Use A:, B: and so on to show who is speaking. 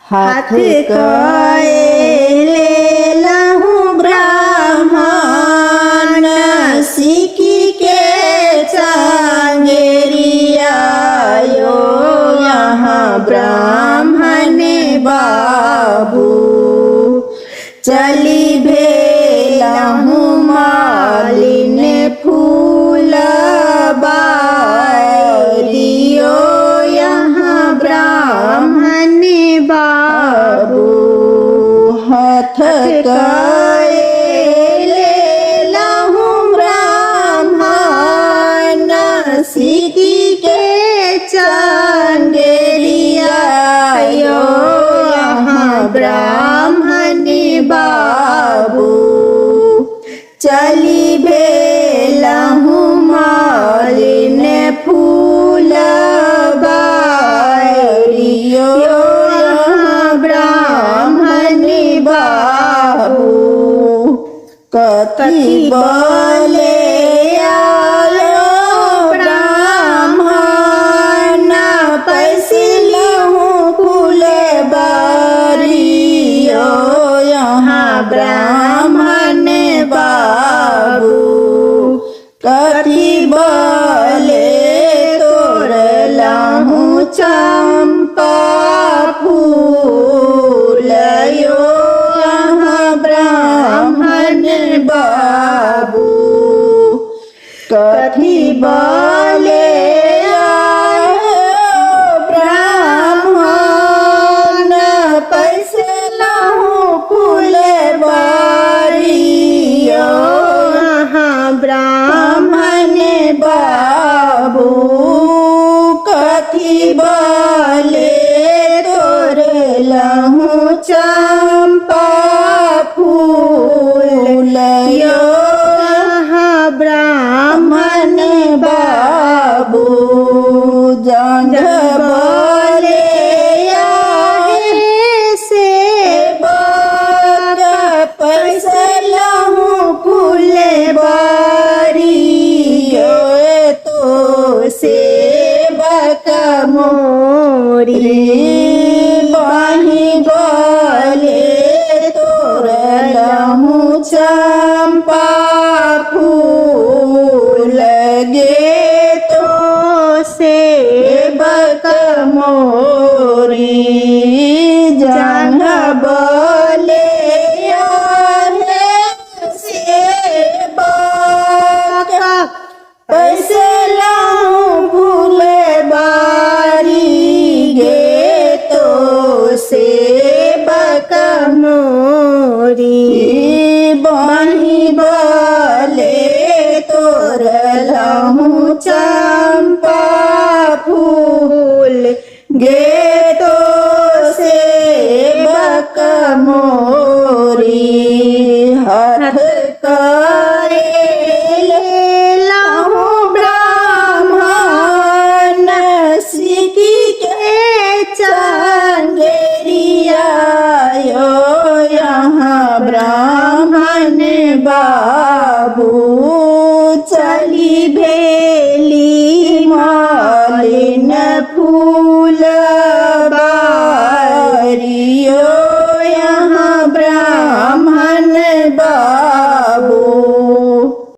A: हाथ कएले लहु ब्राह्मण सीखी के चांगेरियायो यहाँ ब्राह्मण बाबू चली भेलहु मालिन फूल बारियो यहाँ ब्राह्मण बाबू हाथ कएले लहु ब्राह्मण सीखी के चांगेरियायो यहाँ ब्राह्मण बाबू चली भेलहु मालिन फूल बारियो यहाँ ब्राह्मण बाबू कथी बोले आयो ब्राह्मण पैसिलहु फूल बारियो यहाँ ब्राह्मण बाबू कथी बोले तोड़लहु चंपा फूल यो यहाँ ब्राह्मण बाबू कथी बोले ब्राह्मण पैसिलहु फूल बारियो यहाँ ब्राह्मण बाबू कथी बोले तोड़लहु चंपा फूल यो यहाँ ब्राह्मण बाबू जंग बोले से पैसिलहु फूल बारियो तो सेवक मोरी बाही बोले तोड़लहु चंपा फूल गे तो सेवक मोरी जंग बोले पैसिलहु फूल बारी गे तो सेवक मोरी बाही बोले तोड़लहु चंपा फूल गे